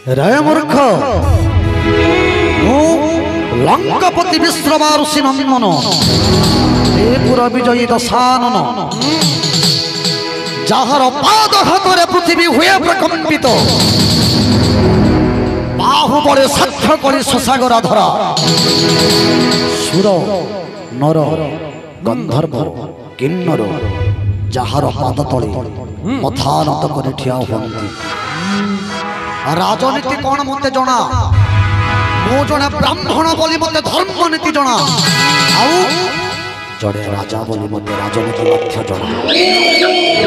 रे मूर्ख लंकापति विश्रवारुषि नंदन त्रिपुर विजयी दशानन जार पादघातरे पृथ्वी हुए प्रकंपित बाहुबले साक्ष्य करी सुसागरा धरा सुर नर गंधर्व किन्नर जार पाद तले मथा नत कर ठिया हुअन्ति। राजनीति कौन मते जना मो जने ब्राह्मण बोली मते धर्म नीति जना आउ जड़े राजा बोली मते राजनीति मध्य जना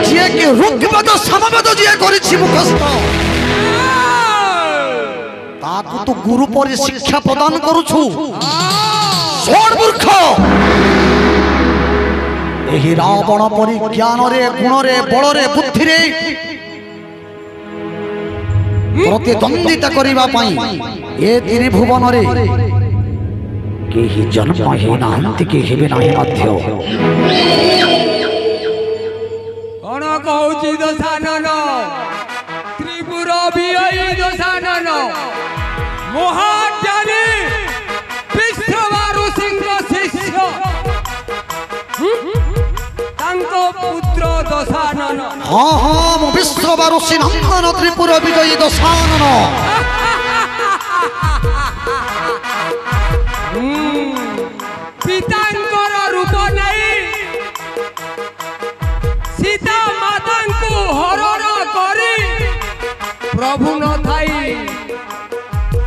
जे कि ऋग्वेद सामवेद जे करिछि मुखस्थ ताकु तो गुरु परि शिक्षा प्रदान करूछु। सोड मूर्ख एही रावण परि ज्ञान रे गुण रे बल रे बुद्धि रे प्रतिद्वंदिता करिबा पई ए त्रिभुवन रे केही जन्म हे नांति के हेबे नाही मध्य कोन कहउछि दशानन त्रिपुर विजयी दशानन महाज्ञानी विश्रवारुषि शिष्य तांको पुत्र दशानन। हाँ हाँ मो विश्रवारुषि नंदन त्रिपुर विजयी दशानन पितांकर रूप नहीं सीता माता को हरण करी प्रभु न थाई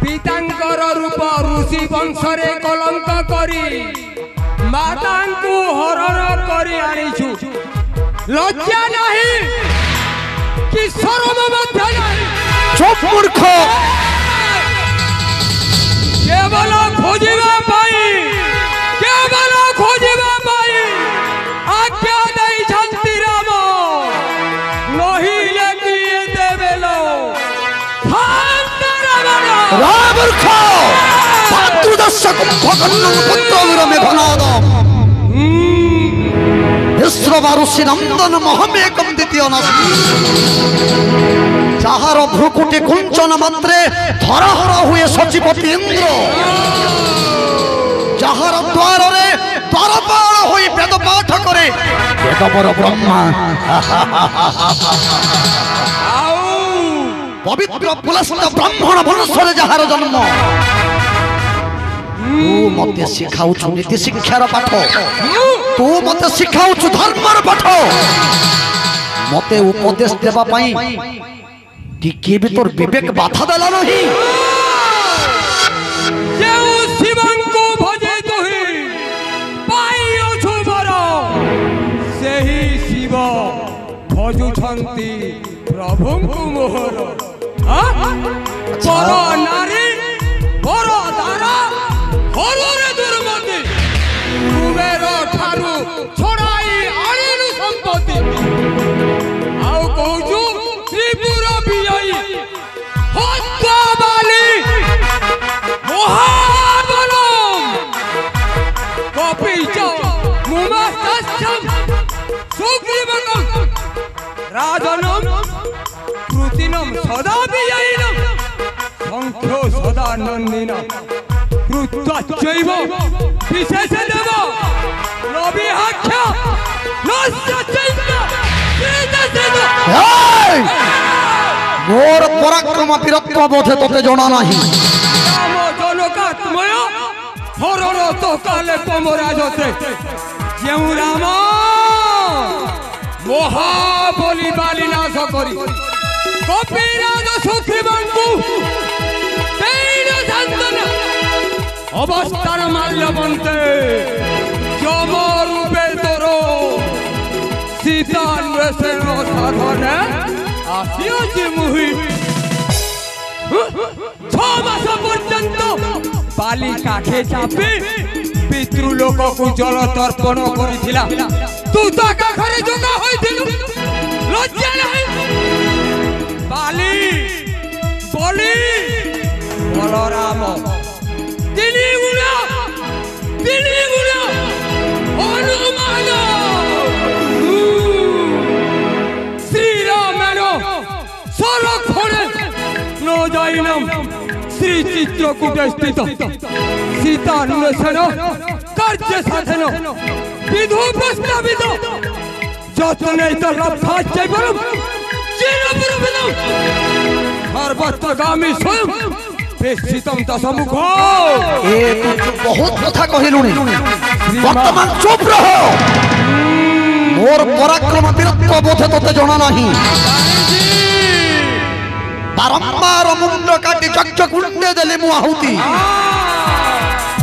पितांकर रूप ऋषि वंश रे कलंक करी माता को हरण करी आनिछु लज्जा नहीं कि शरम मध्य नहीं। चुप मूर्ख केवल खोजिबा पाई आज्ञा दई छंती राम नहिले किए देवेलो रामूर्ख पातुदस्य कुंभकर्णं पुत्रवीर मेघनाद विश्रवारुषि नंदन महमेकं द्वितीय नास्ति जहार भ्रुकुटी कुंचन मात्रे धराहर हुए सचिपति इंद्र जहार द्वार रे द्वारपाल होई वेद पाठ करे वेदपर ब्रह्मा पवित्र पुलस्त ब्राह्मण वंश रे जहार जन्म तू मते शिखाउछु नीति शिक्षार पाठ तू मते शिखाउछु धर्मर पाठ मते उपदेश देबा पई टिके भी तोर विवेक बाधा देला नहीं। जेउ शिवं को भजे तुहि पाइयो छुबर सेही शिव भजुछंती प्रभुंकु मोहर पर नारी पर दारा हररे दुर्मति कुबेर ठारू छोड़ाई आनिलु संपत्ति आउ कहूछु त्रिपुर विजयी हत्याबाली महाबलम कपिच मुमस्तस्यं सुग्रीवकं राजनं कृतिनं सदा विजयिनं संख्यो सदा नन्दिनं कृत्वाच्चैव विशेषदेव नविहाख्य नस्यचैव मोर पराक्रम वीरत्व बोधे तोते जना नाही। राम जनकात्मय हरण तो काले कमराजते जेउ राम महाबली बाली नाश करी कपिराज सुग्रीवंकु तेन शांतन अवस्थार माल्यवंते जम रूपे तोरो सीतान्वेषण साधने आसियोछि मुहि 6 मास पर्यंत बाली काठे चापी पितृलोक को जल तर्पण करिथिला तू तो काखरे जोगा होइथिलु लज्जा नहीं बाली बलि बलराम तिनी गुणा हनुमान श्री राम सरक्षणे न जाइनम चित्रकूट स्थित सीता अन्वेषण कार्य साधन विधु प्रस्तावित যতনেই তো লব্ধাচ্ছাই বলম চিরপুরবিদম সর্বত্রগামী স্বয়ং প্রেষিতম দশমুখ এ তুই বহুত কথা কহিলুনি বর্তমান চুপ রহ মোর পরাক্রম বীরত্ব বোধে তোতে জনা নাহি বারম্বার মুন্ড কাটি চক্র কুণ্ডে দেলি মু আহুতি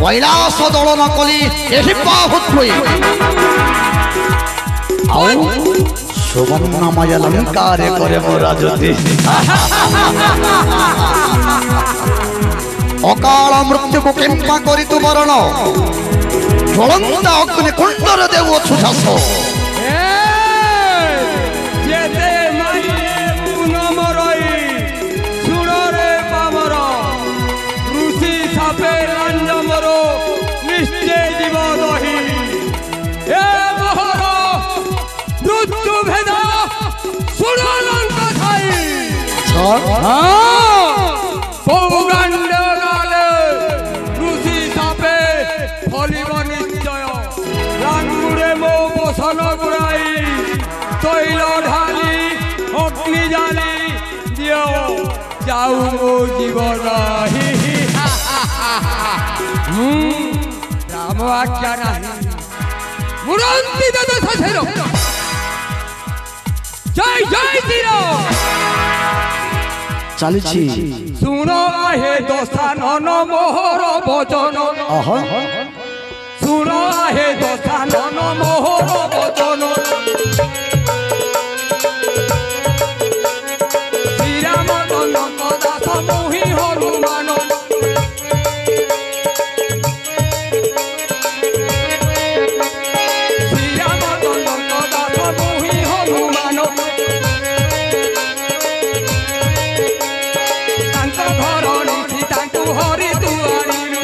কৈলাস দলন কলি এহি বাহুত হই আউ সুবর্ণময় অলঙ্কারে করে মোরা জ্যোতি অকাল মৃত্যুকে কেম্পা করি তু বরণ জ্বলন্ত অগ্নি কুণ্ডরে দেউ অছু শাস যেতে মাইলে পুনমরই সুণরে পামর ঋষি সাপে লাঞ্জমর নিশ্চয় জীব দহি এ মহর মৃত্যু ভেদ সুরলঙ্ক খাই পৌগাণ্ড গালে ঋষি সাপে ফলিব নিশ্চয় লাঙ্গুরে মো বসন গুড়াই তৈল ঢালি অগ্নি জালি দিও যাও মো জীবন রাম আজ্ঞা নাহি মুরন্তি দশ ছের জয় জয় তীর চালিছি শুণ হে দশানন মোহর বচন শুণ হে দশানন মোহর বচন শ্রীরামচন্দ্র দাস মোহি হনুমান শ্রীরামচন্দ্র দাস মোহি হনুমান তাଙ୍କ ଘର ନିଶି ତାଙ୍କୁ ହରି ଦୁଆରିଲୁ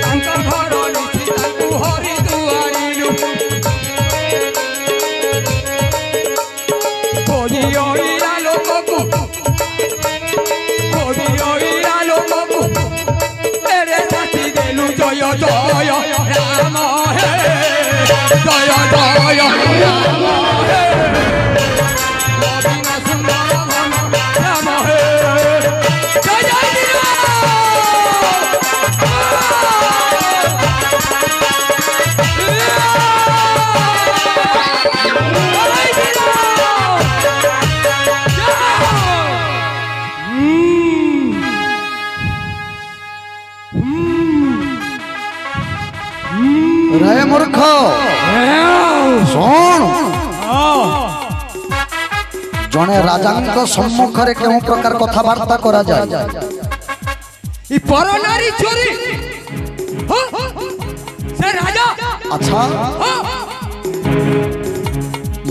ତାଙ୍କ ଘର ନିଶି ତାଙ୍କୁ ହରି ଦୁଆରିଲୁ ଖୋଜିଅଇଲା ଲୋକକୁ ଖୋଜିଅଇଲା ଲୋକକୁ ଏରେ ସାଥି ଦେଲୁ ଜୟ ଜୟ ରାମ ହେ ଜୟ ଜୟ ରାମ ହେ রে মূর্খ শোন জনে রাজাঙ্ক সম্মুখরে কেউ প্রকার কথাবার্তা করা যায় ই পরনারী চোরি সে রাজা আচ্ছা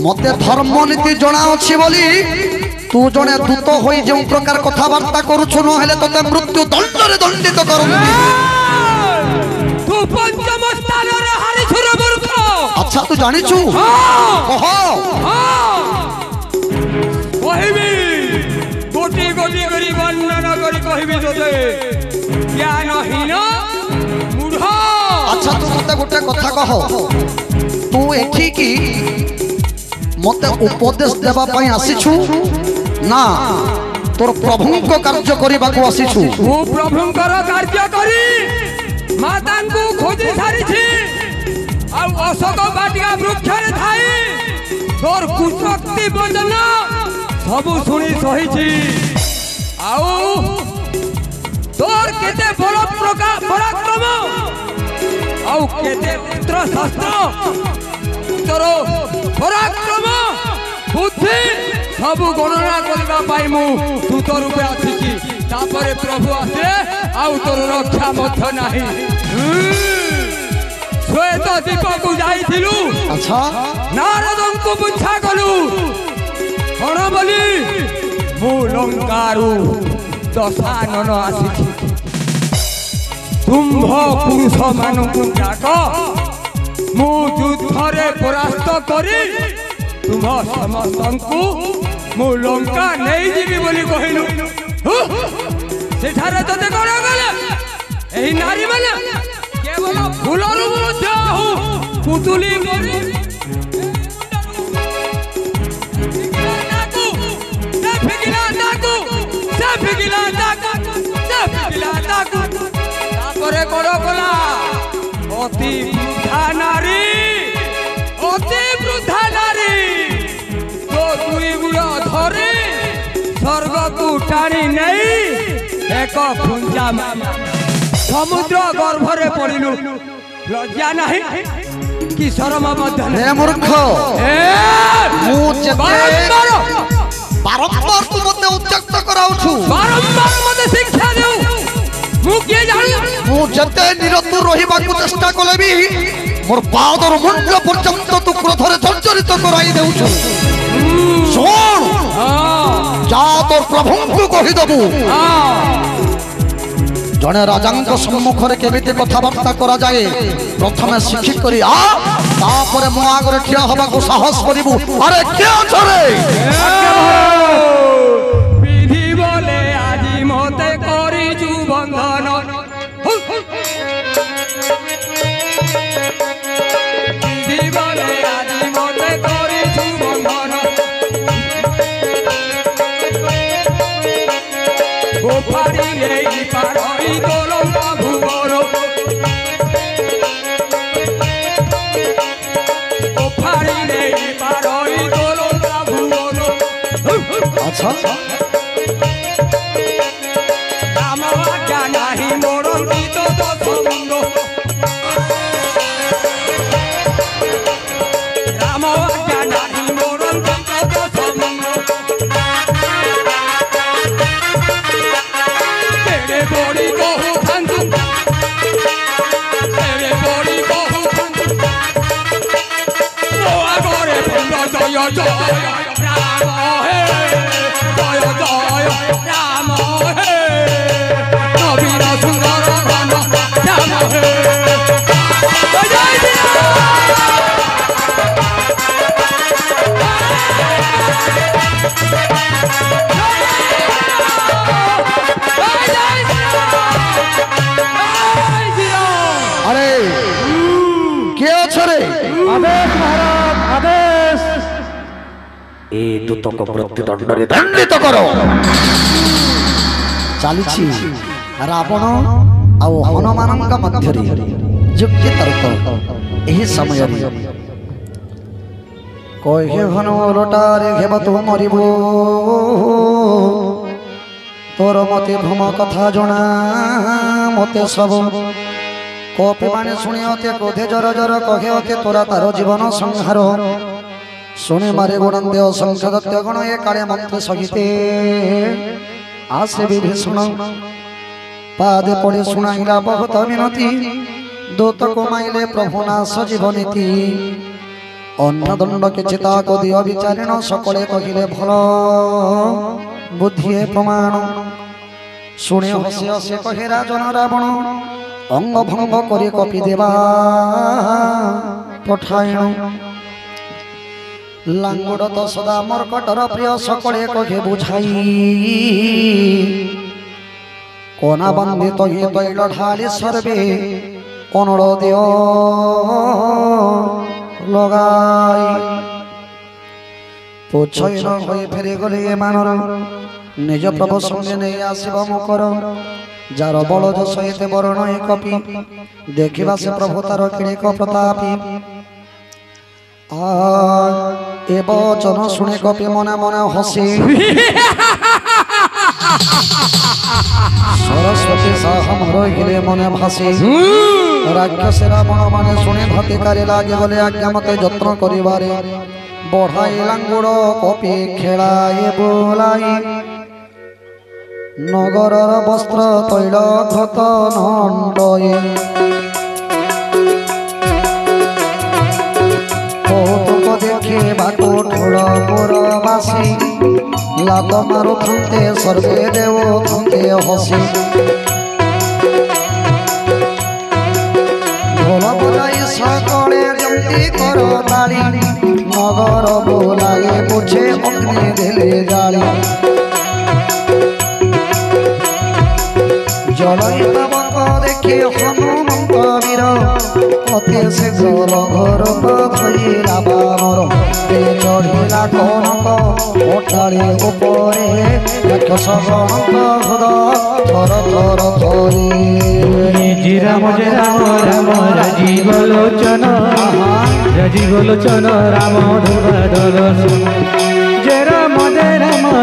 মতে ধর্ম নীতি জনা ଅଛି ବୋଲି তু জনে দূত হই যে প্রকার কথাবার্তা করুছু নহলে তোতে মৃত্যু দণ্ডরে দণ্ডিত করুছি তু পঞ্চম স্থানরে হারিছু রে মূর্খ আচ্ছা তু জানিছু কহ কহিবি গোটি গোটি করি বর্ণনা করি কহিবি তোতে জ্ঞানহীন মূঢ় আচ্ছা তু মতে গোটে কথা কহ তু এঠি কি মতে উপদেশ দেবা পাই আসিছু না তোর প্রভুঙ্ক কার্য করিবাকু আসিছু মু প্রভুঙ্কর কার্য করি মাতাঙ্কু খোঁজি সারিছি আর অশোক বাটিকা বৃক্ষরে থাই তোর কুশক্তি বচন সবু শুনি সহিছি আউ তোর কেতে বড় পরাক্রম আউ কেতে পুত্র শাস্ত্র তোর পরাক্রম বুদ্ধি সবু গণনা করিবা পাই মু দূত রূপে আসিছি তারপরে প্রভু আসে আউ তোর রক্ষা মধ্য নাহি শ্বেত দ্বীপকু যাইছিলু আচ্ছা নারদଙ୍କୁ বুঝা গলু কଣ বলি মু লঙ্কারু দশানন আসিছি ତୁମ୍ଭ ପୁରୁଷ ମାନଙ୍କୁ ଡାକ ମୁଁ ଯୁଦ୍ଧରେ ପରାସ୍ତ କରି ତୁମ୍ଭ ସମସ୍ତଙ୍କୁ ମୁଁ ଲଙ୍କା ନେଇଯିବି ବୋଲି କହିଲୁ ସେଠାରେ ତତେ କଣ କଲେ ଏହି ନାରୀମାନେ କେବଳ ଫୁଲରୁ ମଧ୍ୟ ପୁତୁଲି ପରି ତାପରେ କଣ କଲା ଅତି ବୃଦ୍ଧା ନାରୀ তো দুই গুড় ধরে স্বর্গକୁ টাଣି ନେଇ ଏକ ପୁଞ୍ଜା ସମୁଦ୍ର ଗର୍ଭରେ ପଡ଼ିଲୁ ଲଜ୍ଜା ନାହିଁ କି ଶରମ ମଧ୍ୟ ନାହିଁ ମୂର୍ଖ ବାରମ୍ବାର ତୁ ମତେ ଉତ୍ତ୍ୟକ୍ତ କରାଉଛୁ ବାରମ୍ବାର ମତେ ଶିକ୍ଷା ଦେଉ ମୁଁ କିଏ ଜାଣୁ ମୁଁ ଯେତେ ନିରତୁ ରହିବାକୁ ଚେଷ୍ଟା କଲେ ବି ମୋର ପାଦର ମୁଣ୍ଡ ପର୍ଯ୍ୟନ୍ତ ତୁ କ୍ରୋଧରେ ଜର୍ଜରିତ କରାଇ ଦେଉଛୁ ଶୁଣ ଯା ତୋର ପ୍ରଭୁଙ୍କୁ କହିଦେବୁ ଜଣେ ରାଜାଙ୍କ ସମ୍ମୁଖରେ କେମିତି କଥାବାର୍ତ୍ତା କରାଯାଏ ପ୍ରଥମେ ଶିଖି କରି ଆ ତାପରେ ମୋ ଆଗରେ ଠିଆ ହେବାକୁ ସାହସ କରିବୁ ଆରେ କିଏ ଅଛରେ ବିଧି ବୋଲେ ଆଜି ମତେ କରିଛୁ ବନ୍ଧନ ବିଧି ବୋଲେ ଆଜି ମତେ କରିଛୁ ବନ୍ଧନ গোপাড়ি নেই পারই দোলঙ্কা ভুবন গোপাড়ি নেই পারই দোলঙ্কা ভুবন আচ্ছা রাম আজ্ঞা নাহি মরন্দিত দশমুণ্ড রাম আজ্ঞা নাহি মরন্দিত দশমুণ্ড বড়ি বহু খান্দু তেরে বড়ি বহু খান্দু ও আগরে ভঙ্গ জয় জয় রাম হে জয় জয় রাম হে নবীন সুন্দর ঘন রাম হে জয় জয় আরে কে অছরে আদেশ মহারাজ আদেশ এই দূতক মৃত্যুদণ্ডরে দণ্ডিত কর চালিছি রাবণ ଆଉ ହନୁମାନଙ୍କ ମଧ୍ୟରେ ଯୁକ୍ତି ତର୍କ ଏହି ସମୟରେ କହେ ହନୁ ଓଲଟାରେ ଘେବ ତୁ ମରିବୁ ତୋର ମତେ ଭ୍ରମ କଥା ଜଣା ମତେ ସବୁ কপি মানে শুনে অতে ক্রোধে জর জর কহে অতে তোরা তার জীবন সংহার শুনে মারে গুণন্দে অসংখ্য দত্তগণ এ কালে মন্ত্র সহিতে আসে বিভীষণ পাদে পড়ে শুনাইলা বহুত মিনতি দূত কমাইলে প্রভু নাশ জীবনীতি অন্নদণ্ড কিছু তাক দিও বিচারিণ সকলে কহিলে ভাল বুদ্ধিয়ে প্রমাণ শুনে হসে হসে কহে রাজন রাবণ অঙ্গ ভঙ্গ করে কপি দেবা পঠাইণ লাঙ্গুড় তো সদা মর্কটর প্রিয় সকলে কহে বুঝাই কোনা বন্দে তহি তৈল ঢালি সর্বে কনড় দেও লগাই পুচ্ছইন হয়ে ফেরে গলে মানর নিজ প্রভু সঙ্গে নেই আসিব মুখর যার বলদ সহিতে বরণ কপি দেখিবা সে প্রভু তার কিড়িক প্রতাপী এ বচন শুনে কপি মনে মনে হসে সরস্বতী সাহম রহিলে মনে ভাসে রাক্ষসে রাবণ মানে শুনে ভাতিকারে লাগে বলে আজ্ঞা মতে যত্ন করিবারে বড়াই লাঙ্গুড় কপি খেড়াই বোলাই নগরর বস্ত্র তৈল ঘত নণ্ডয়ে কৌতুক দেখে বাকু ঠোল পুরবাসী লাত মারু থানতে সর্বে দেব থানতে হসি ঢোল বজাই সকলে যেমতি কর তালি নগর বোলায়ে পুছে অগ্নি দিলে জালি জলই পাবক দেখি হনুমন্ত বীর অতি শীঘ্র ঘর ধরিলা বানর চড়িলা কনক ওঠালি উপরে রাক্ষস গণক হৃদ থর থর থরি রাম রাম রাম রাজীব লোচন রাম ধুবদল জয় রাম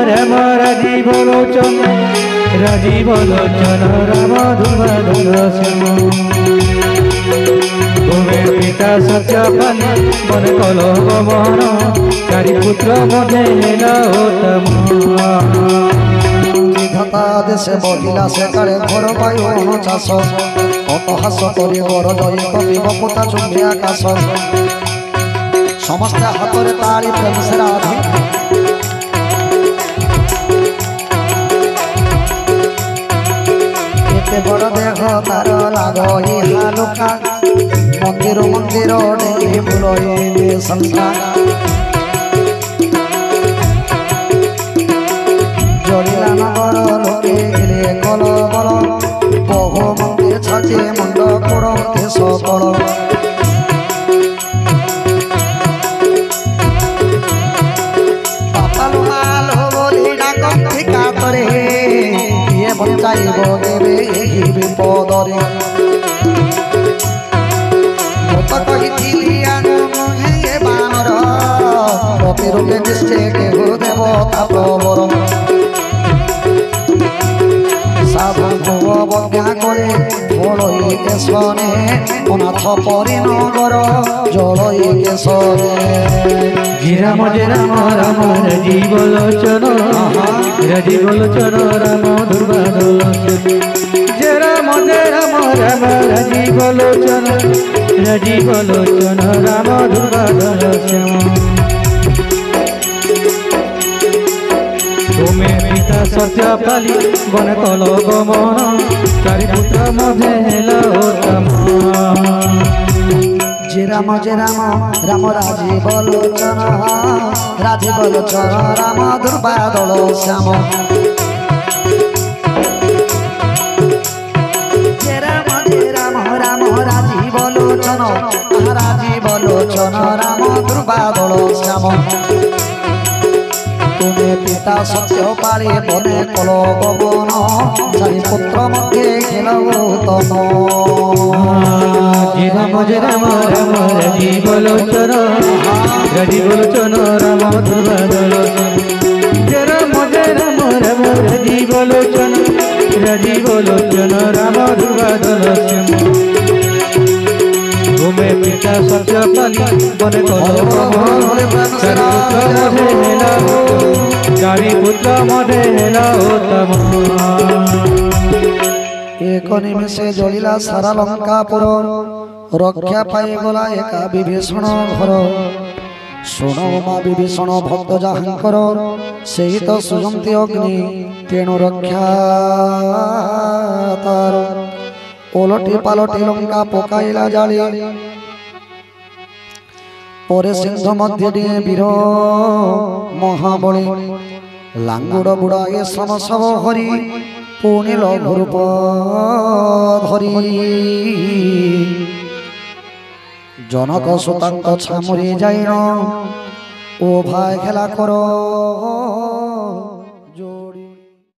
রাম রাজীব লোচন রাম ধুবদল তুমি পিতা সত্যপালি বন কল গমন চারি পুত্র মধ্যে বিধাতা দেশে বহিলা সে কালে ঘর বায়ু চাষ অটহাস করি বর জয় কবি বপুতা চুম্বি আকাশ সমস্ত হাতরে তাড়ি প্রেম সে রাধি এতে বড় দেহ তার লাগ ইহা লোকা মন্দির মন্দির ডেই বুলই সংসার জড়িলা নগর লোকে গেলে কল বল বহু মন্দির ছাচে মন্ড করতে সকল পাতাল মাল বলি ডাক ঠিকা করে ইয়ে বঞ্চাইব দেবে এই বিপদরে মত কহিছিলি আনু হে বানর রূপে নিশ্চে কেহ দেবতা প্রবর সাধু বজ্ঞা করে বড়ই কেশনে অনাথ পরিনগর জড়ই কেশনে রাম রাম রাজীব লোচন রাম ধুবদল জয় রাম রাম রাজীব লোচন রাম ধুবদল তুমি পিতা সত্যপালি বন কল গমন চারি পুত্র মধ্যে উত্তম যে রাম রাম রাজীব লোচন রাম দুর্বাদল শ্যাম যে রাম রাম রাজীব লোচন রাম দুর্বাদল শ্যাম তুমি পিতা সত্য পালি বনে কল গগন চারি পুত্র মধ্যে খেল তন রাম রাজীব লোচন রাম ধুবদল রাম রাজীব লোচন রাম ধুবদল তুমি পিতা সত্যপালি বনে কল চারি পুত্র মধ্যে উত্তম এক নিমেষে জলিলা সারা লঙ্কাপুর রক্ষা পাই গলা একা বিভীষণ ঘর শোণ মা বিভীষণ ভক্ত যাহাঙ্কর সেই তো সুজন্তি অগ্নি তেণু রক্ষা তার ওলটি পালটি লঙ্কা পকাইলা জালি পরে সিংহ মধ্যে দিয়ে বীর মহাবলী লাঙ্গুড় বুড়ায়ে সমসব হরি পুনি লঘুরূপ ধরি জনক সুতাঙ্ক ছামুরি যাইন ও ভাই খেলা কর